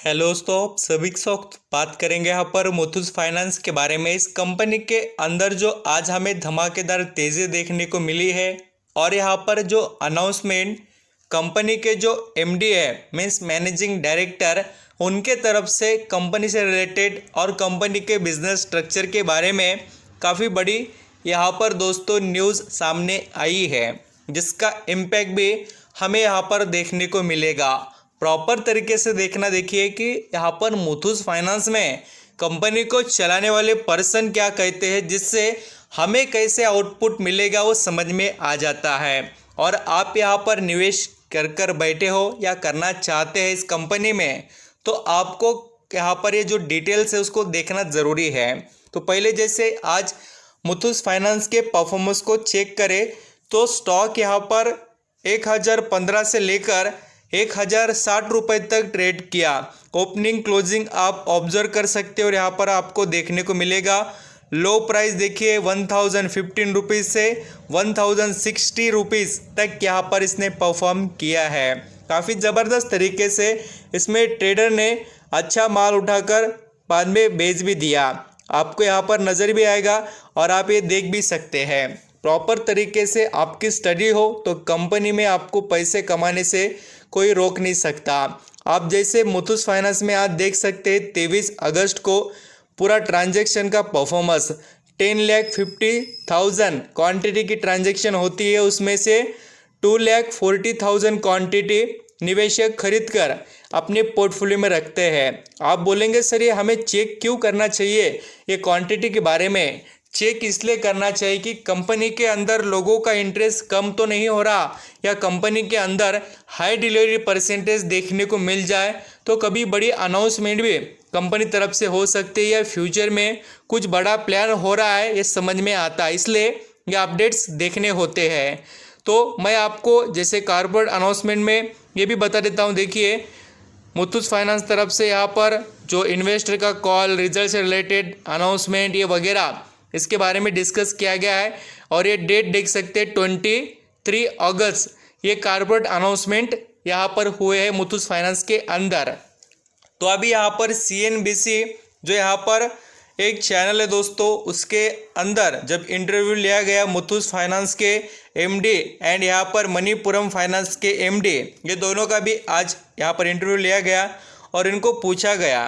Hello दोस्तों, आप सभी के साथ बात करेंगे यहाँ पर मुथूट फाइनेंस के बारे में। इस कंपनी के अंदर जो आज हमें धमाकेदार तेज़ी देखने को मिली है और यहाँ पर जो अनाउंसमेंट कंपनी के जो एमडी है मीन्स मैनेजिंग डायरेक्टर, उनके तरफ से कंपनी से रिलेटेड और कंपनी के बिजनेस स्ट्रक्चर के बारे में काफ़ी बड़ी यहाँ पर दोस्तों न्यूज़ सामने आई है, जिसका इम्पैक्ट भी हमें यहाँ पर देखने को मिलेगा। प्रॉपर तरीके से देखना, देखिए कि यहाँ पर मुथूट फाइनेंस में कंपनी को चलाने वाले पर्सन क्या कहते हैं, जिससे हमें कैसे आउटपुट मिलेगा वो समझ में आ जाता है। और आप यहाँ पर निवेश कर बैठे हो या करना चाहते हैं इस कंपनी में, तो आपको यहाँ पर ये जो डिटेल्स है उसको देखना ज़रूरी है। तो पहले जैसे आज मुथूट फाइनेंस के परफॉर्मेंस को चेक करें तो स्टॉक यहाँ पर 1015 से लेकर 1060 रुपये तक ट्रेड किया। ओपनिंग क्लोजिंग आप ऑब्जर्व कर सकते हो और यहाँ पर आपको देखने को मिलेगा लो प्राइस देखिए 1015 रुपीज़ से 1060 रुपीज़ तक यहाँ पर इसने परफॉर्म किया है। काफ़ी ज़बरदस्त तरीके से इसमें ट्रेडर ने अच्छा माल उठाकर बाद में बेच भी दिया। आपको यहाँ पर नज़र भी आएगा और आप ये देख भी सकते हैं। प्रॉपर तरीके से आपकी स्टडी हो तो कंपनी में आपको पैसे कमाने से कोई रोक नहीं सकता। आप जैसे मुथूट फाइनेंस में आज देख सकते हैं 23 अगस्त को पूरा ट्रांजैक्शन का परफॉर्मेंस 10,50,000 क्वांटिटी की ट्रांजैक्शन होती है, उसमें से 2,40,000 क्वांटिटी निवेशक खरीद कर अपने पोर्टफोलियो में रखते हैं। आप बोलेंगे सर ये हमें चेक क्यों करना चाहिए, ये क्वांटिटी के बारे में चेक इसलिए करना चाहिए कि कंपनी के अंदर लोगों का इंटरेस्ट कम तो नहीं हो रहा या कंपनी के अंदर हाई डिलीवरी परसेंटेज देखने को मिल जाए तो कभी बड़ी अनाउंसमेंट भी कंपनी तरफ से हो सकती है या फ्यूचर में कुछ बड़ा प्लान हो रहा है ये समझ में आता है, इसलिए ये अपडेट्स देखने होते हैं। तो मैं आपको जैसे कॉर्पोरेट अनाउंसमेंट में ये भी बता देता हूँ। देखिए मुथूट फाइनेंस तरफ से यहाँ पर जो इन्वेस्टर का कॉल, रिजल्ट से रिलेटेड अनाउंसमेंट ये वगैरह इसके बारे में डिस्कस किया गया है और ये डेट देख सकते हैं 23 अगस्त ये कॉर्पोरेट अनाउंसमेंट यहाँ पर हुए हैं मुथूट फाइनेंस के अंदर। तो अभी यहाँ पर CNBC जो यहाँ पर एक चैनल है दोस्तों, उसके अंदर जब इंटरव्यू लिया गया मुथूट फाइनेंस के MD एंड यहाँ पर मणिपुरम फाइनेंस के MD, ये दोनों का भी आज यहाँ पर इंटरव्यू लिया गया और इनको पूछा गया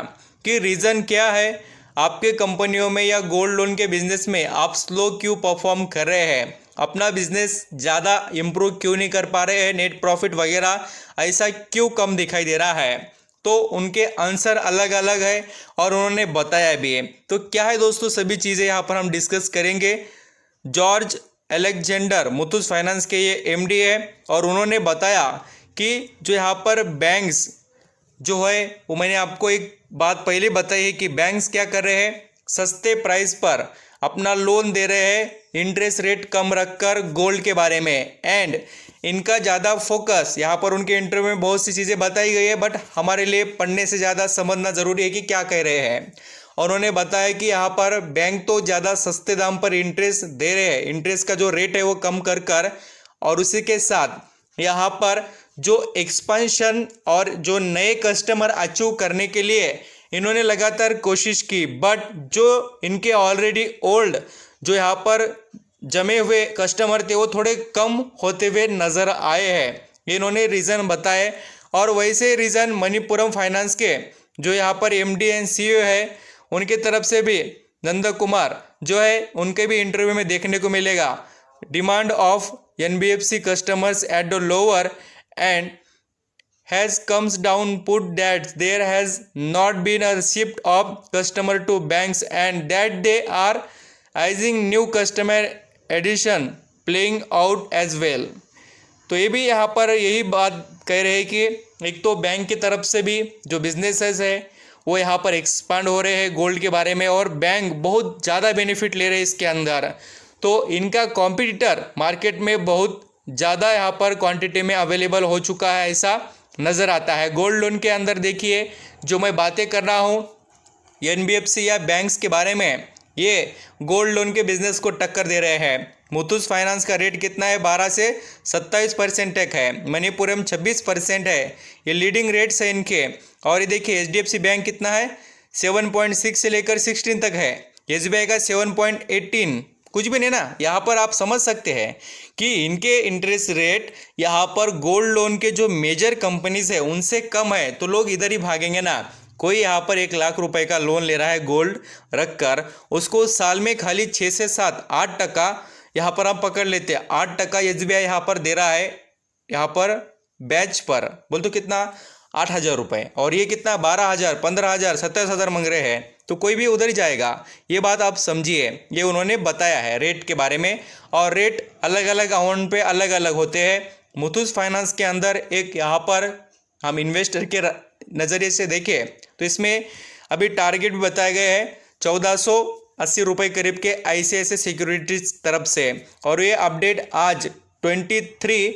कि रीज़न क्या है आपके कंपनियों में या गोल्ड लोन के बिजनेस में आप स्लो क्यों परफॉर्म कर रहे हैं, अपना बिजनेस ज़्यादा इम्प्रूव क्यों नहीं कर पा रहे हैं, नेट प्रॉफिट वगैरह ऐसा क्यों कम दिखाई दे रहा है। तो उनके आंसर अलग अलग है और उन्होंने बताया भी है। तो क्या है दोस्तों, सभी चीज़ें यहाँ पर हम डिस्कस करेंगे। जॉर्ज एलेक्जेंडर मुथूट फाइनेंस के ये MD है और उन्होंने बताया कि जो यहाँ पर बैंक्स जो है वो मैंने आपको एक बात पहले बताई है कि बैंक्स क्या कर रहे हैं, सस्ते प्राइस पर अपना लोन दे रहे हैं, इंटरेस्ट रेट कम रखकर गोल्ड के बारे में। एंड इनका ज़्यादा फोकस यहाँ पर उनके इंटरव्यू में बहुत सी चीज़ें बताई गई है, बट हमारे लिए पढ़ने से ज़्यादा समझना ज़रूरी है कि क्या कह रहे हैं। और उन्होंने बताया कि यहाँ पर बैंक तो ज़्यादा सस्ते दाम पर इंटरेस्ट दे रहे हैं, इंटरेस्ट का जो रेट है वो कम कर और उसी के साथ यहाँ पर जो एक्सपेंशन और जो नए कस्टमर अचीव करने के लिए इन्होंने लगातार कोशिश की, बट जो इनके ऑलरेडी ओल्ड जो यहाँ पर जमे हुए कस्टमर थे वो थोड़े कम होते हुए नज़र आए हैं, इन्होंने रीज़न बताए। और वैसे रीज़न मणिपुरम फाइनेंस के जो यहाँ पर MD एंड CEO है उनके तरफ से भी नंद कुमार जो है उनके भी इंटरव्यू में देखने को मिलेगा। Demand of NBFC customers at the lower end has comes down put that there has not been a shift of customer to banks and that they are eyeing new customer addition playing out as well। तो ये भी यहाँ पर यही बात कह रहे हैं कि एक तो बैंक की तरफ से भी जो बिजनेसेस है वो यहाँ पर एक्सपांड हो रहे हैं गोल्ड के बारे में और बैंक बहुत ज़्यादा बेनिफिट ले रहे हैं इसके अंदर। तो इनका कॉम्पिटिटर मार्केट में बहुत ज़्यादा यहाँ पर क्वांटिटी में अवेलेबल हो चुका है, ऐसा नज़र आता है। गोल्ड लोन के अंदर देखिए जो मैं बातें कर रहा हूँ NBFC या बैंक्स के बारे में, ये गोल्ड लोन के बिजनेस को टक्कर दे रहे हैं। मुथूट फाइनेंस का रेट कितना है? 12 से 27% तक है। मणिपुरम 26% है। ये लीडिंग रेट्स है इनके। और ये देखिए HDFC बैंक कितना है? 7.6 से लेकर 16 तक है। SBI का 7.18, कुछ भी नहीं ना। यहाँ पर आप समझ सकते हैं कि इनके इंटरेस्ट रेट यहाँ पर गोल्ड लोन के जो मेजर कंपनीज है उनसे कम है, तो लोग इधर ही भागेंगे ना। कोई यहाँ पर 1 लाख रुपए का लोन ले रहा है गोल्ड रख कर, उसको साल में खाली 6 से 8% यहाँ पर आप पकड़ लेते हैं। 8% SBI यहाँ पर दे रहा है, यहाँ पर बैच पर बोल तो कितना? 8,000 रुपये। और ये कितना? 12,000, 15,000, 27,000 मांग रहे हैं, तो कोई भी उधर ही जाएगा। ये बात आप समझिए, ये उन्होंने बताया है रेट के बारे में। और रेट अलग अलग अमाउंट पे अलग अलग होते हैं। मुथूट फाइनेंस के अंदर एक यहाँ पर हम इन्वेस्टर के नज़रिए से देखें तो इसमें अभी टारगेट भी बताए गए हैं 1480 रुपये करीब के ICICI सिक्योरिटीज तरफ से। और ये अपडेट आज 23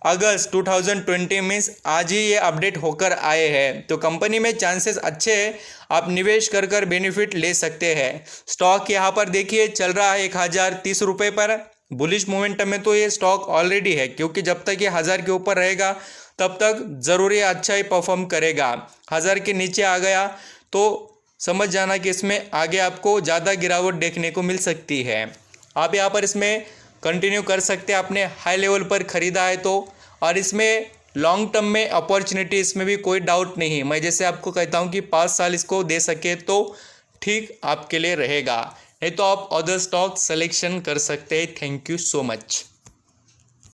अगस्त 2020 मीन्स आज ही ये अपडेट होकर आए हैं। तो कंपनी में चांसेस अच्छे हैं, आप निवेश कर कर बेनिफिट ले सकते हैं। स्टॉक यहाँ पर देखिए चल रहा है 1030 रुपये पर। बुलिश मोमेंटम में तो ये स्टॉक ऑलरेडी है, क्योंकि जब तक ये 1000 के ऊपर रहेगा तब तक ज़रूरी अच्छा ही परफॉर्म करेगा। 1000 के नीचे आ गया तो समझ जाना कि इसमें आगे आपको ज़्यादा गिरावट देखने को मिल सकती है। आप यहाँ पर इसमें कंटिन्यू कर सकते हैं, आपने हाई लेवल पर ख़रीदा है तो। और इसमें लॉन्ग टर्म में अपॉर्चुनिटी, इसमें भी कोई डाउट नहीं। मैं जैसे आपको कहता हूँ कि 5 साल इसको दे सके तो ठीक आपके लिए रहेगा, नहीं तो आप अदर स्टॉक सिलेक्शन कर सकते हैं। Thank you so much.